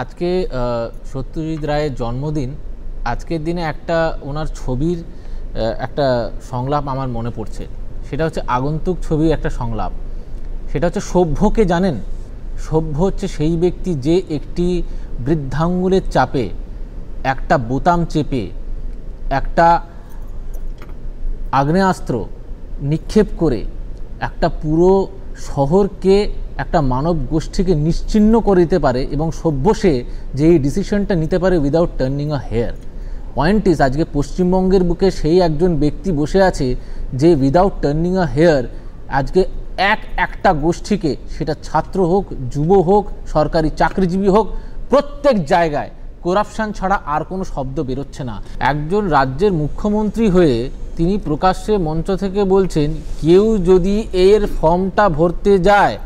আজকে সত্যজিৎ রায়ের জন্মদিন। আজকের দিনে একটা ওনার ছবির একটা সংলাপ আমার মনে পড়ছে, সেটা হচ্ছে আগন্তুক ছবির একটা সংলাপ। সেটা হচ্ছে, সভ্যকে জানেন? সভ্য হচ্ছে সেই ব্যক্তি যে একটি বৃদ্ধাঙ্গুলের চাপে, একটা বোতাম চেপে, একটা আগ্নেয়াস্ত্র নিক্ষেপ করে একটা পুরো শহরকে, একটা মানব গোষ্ঠীকে নিশ্চিহ্ন করে দিতে পারে, এবং সভ্য সে যে এই ডিসিশনটা নিতে পারে without turning a hair. Point is, আজকে পশ্চিমবঙ্গের বুকে সেই একজন ব্যক্তি বসে আছে যে উইদাউট টার্নিং আ হেয়ার আজকে একটা গোষ্ঠীকে, সেটা ছাত্র হোক, যুব হোক, সরকারি চাকরিজীবী হোক, প্রত্যেক জায়গায় করাপশান ছাড়া আর কোনো শব্দ বেরোচ্ছে না। একজন রাজ্যের মুখ্যমন্ত্রী হয়ে তিনি প্রকাশ্যে মঞ্চ থেকে বলছেন, কেউ যদি এর ফর্মটা ভরতে যায়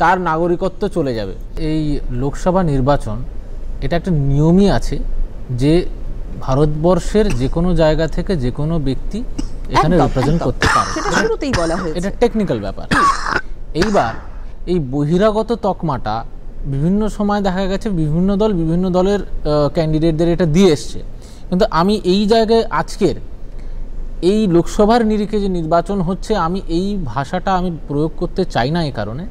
তার নাগরিকত্ব চলে যাবে। এই লোকসভা নির্বাচন, এটা একটা নিয়মই আছে যে ভারতবর্ষের যে কোনো জায়গা থেকে যে কোনো ব্যক্তি এখানে রিপ্রেজেন্ট করতে পারে, এটা টেকনিক্যাল ব্যাপার। এইবার এই বহিরাগত তকমাটা বিভিন্ন সময় দেখা গেছে বিভিন্ন দল বিভিন্ন দলের ক্যান্ডিডেটদের এটা দিয়ে এসছে, কিন্তু আমি এই জায়গায় আজকের এই লোকসভার নিরিখে যে নির্বাচন হচ্ছে, আমি এই ভাষাটা আমি প্রয়োগ করতে চাই না, এই কারণে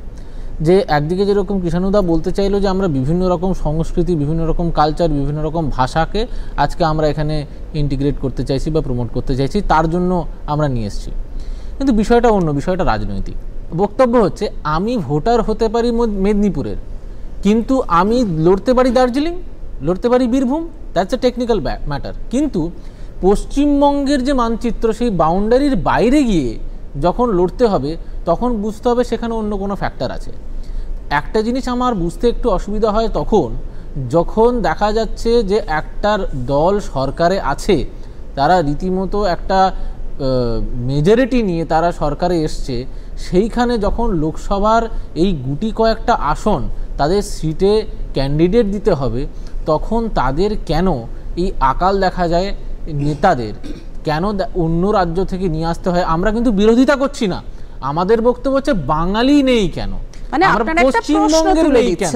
যে একদিকে যেরকম কৃষাণুদা বলতে চাইলো যে আমরা বিভিন্ন রকম সংস্কৃতি, বিভিন্ন রকম কালচার, বিভিন্ন রকম ভাষাকে আজকে আমরা এখানে ইন্টিগ্রেট করতে চাইছি বা প্রমোট করতে চাইছি, তার জন্য আমরা নিয়ে এসেছি। কিন্তু বিষয়টা অন্য, বিষয়টা রাজনৈতিক। বক্তব্য হচ্ছে, আমি ভোটার হতে পারি মেদিনীপুরের, কিন্তু আমি লড়তে পারি দার্জিলিং, লড়তে পারি Birbhum, that's a technical matter. কিন্তু পশ্চিমবঙ্গের যে মানচিত্র, সেই বাউন্ডারির বাইরে গিয়ে যখন লড়তে হবে, তখন বুঝতে হবে সেখানে অন্য কোনো ফ্যাক্টর আছে। একটা জিনিস আমার বুঝতে একটু অসুবিধা হয় তখন, যখন দেখা যাচ্ছে যে একটা দল সরকারে আছে, তারা রীতিমতো একটা মেজরিটি নিয়ে তারা সরকারে এসছে, সেইখানে যখন লোকসভার এই গুটি কয়েকটা আসন তাদের সিটে ক্যান্ডিডেট দিতে হবে, তখন তাদের কেন এই আকাল দেখা যায় নেতাদের, কেন অন্য রাজ্য থেকে নিয়ে আসতে হয়? আমরা কিন্তু বিরোধিতা করছি না, আমাদের বক্তব্য হচ্ছে বাঙালি নেই কেন, পশ্চিমবঙ্গের নেই কেন।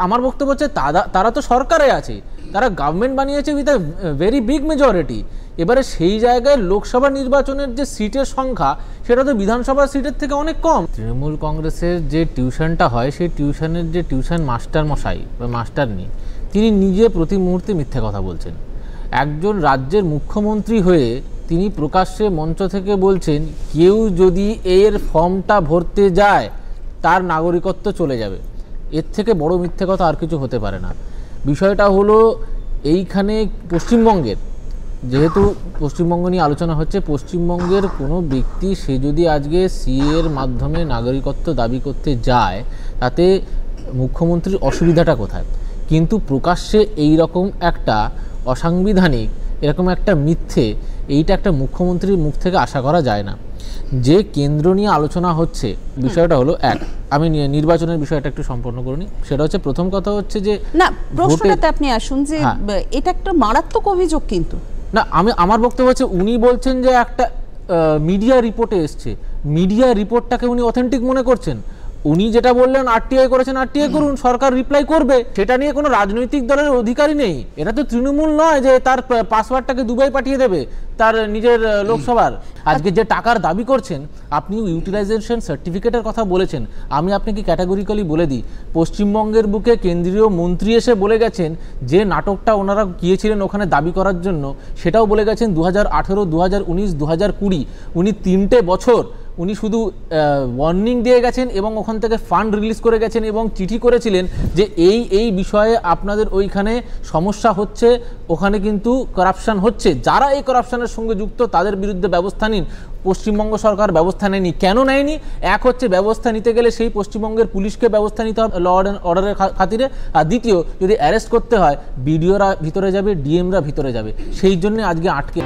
আমার বক্তব্য হচ্ছে তারা তো সরকারে আছে, তারা গভর্নমেন্ট বানিয়েছে with a very big majority. এবারে সেই জায়গায় লোকসভা নির্বাচনের যে সিটের সংখ্যা, সেটা তো বিধানসভা সিটের থেকে অনেক কম। তৃণমূল কংগ্রেসের যে টিউশনটা হয়, সেই টিউশনের যে টিউশন মাস্টার মশাই বা মাস্টারনি, তিনি নিজে প্রতি মুহূর্তে মিথ্যে কথা বলছেন। একজন রাজ্যের মুখ্যমন্ত্রী হয়ে তিনি প্রকাশ্যে মঞ্চ থেকে বলছেন, কেউ যদি এর ফর্মটা ভরতে যায় তার নাগরিকত্ব চলে যাবে। এর থেকে বড় মিথ্যে কথা আর কিছু হতে পারে না। বিষয়টা হলো, এইখানে পশ্চিমবঙ্গের, যেহেতু পশ্চিমবঙ্গ নিয়ে আলোচনা হচ্ছে, পশ্চিমবঙ্গের কোনো ব্যক্তি সে যদি আজকে সিএর মাধ্যমে নাগরিকত্ব দাবি করতে যায়, তাতে মুখ্যমন্ত্রীর অসুবিধাটা কোথায়? কিন্তু প্রকাশ্যে এই রকম একটা অসাংবিধানিক, এরকম একটা মিথ্যে, এইটা একটা মুখ্যমন্ত্রীর মুখ থেকে আশা করা যায় না। যে কেন্দ্র নিয়ে আলোচনা হচ্ছে, বিষয়টা হলো এক, আমি নির্বাচনের বিষয়টা একটু সম্পন্ন করে নিই। সেটা হচ্ছে, প্রথম কথা হচ্ছে যে না, প্রশ্নটাতে আপনি আসুন যে এটা একটা মারাত্মক অভিযোগ। কিন্তু না, আমার বক্তব্য হচ্ছে, উনি বলছেন যে একটা মিডিয়া রিপোর্টে এসছে, মিডিয়া রিপোর্টটাকে উনি অথেন্টিক মনে করছেন। উনি যেটা বললেন আরটিআই করেছেন, আরটিআই করুন, সরকার রিপ্লাই করবে, সেটা নিয়ে কোনো রাজনৈতিক দলের অধিকারই নেই। এটা তো তৃণমূল নয় যে তার পাসওয়ার্ডটাকে দুবাই পাঠিয়ে দেবে তার নিজের লোকসভার। আজকে যে টাকার দাবি করছেন, আপনি ইউটিলাইজেশন সার্টিফিকেটের কথা বলেছেন, আমি আপনাকে ক্যাটাগরিক্যালি বলে দিই, পশ্চিমবঙ্গের বুকে কেন্দ্রীয় মন্ত্রী এসে বলে গেছেন যে নাটকটা ওনারা গিয়েছিলেন ওখানে দাবি করার জন্য, সেটাও বলে গেছেন 2018, 2019, 2020, উনি 3টে বছর উনি শুধু ওয়ার্নিং দিয়ে গেছেন এবং ওখান থেকে ফান্ড রিলিজ করে গেছেন এবং চিঠি করেছিলেন যে এই বিষয়ে আপনাদের ওইখানে সমস্যা হচ্ছে, ওখানে কিন্তু করাপশান হচ্ছে, যারা এই করাপশানের সঙ্গে যুক্ত তাদের বিরুদ্ধে ব্যবস্থা নিন। পশ্চিমবঙ্গ সরকার ব্যবস্থা নেয়নি। কেন নেয়নি? এক হচ্ছে, ব্যবস্থা নিতে গেলে সেই পশ্চিমবঙ্গের পুলিশকে ব্যবস্থা নিতে হবে ল অ্যান্ড অর্ডারের খাতিরে, আর দ্বিতীয়, যদি অ্যারেস্ট করতে হয় বিডিওরা ভিতরে যাবে, ডিএমরা ভিতরে যাবে, সেই জন্য আজকে আটকে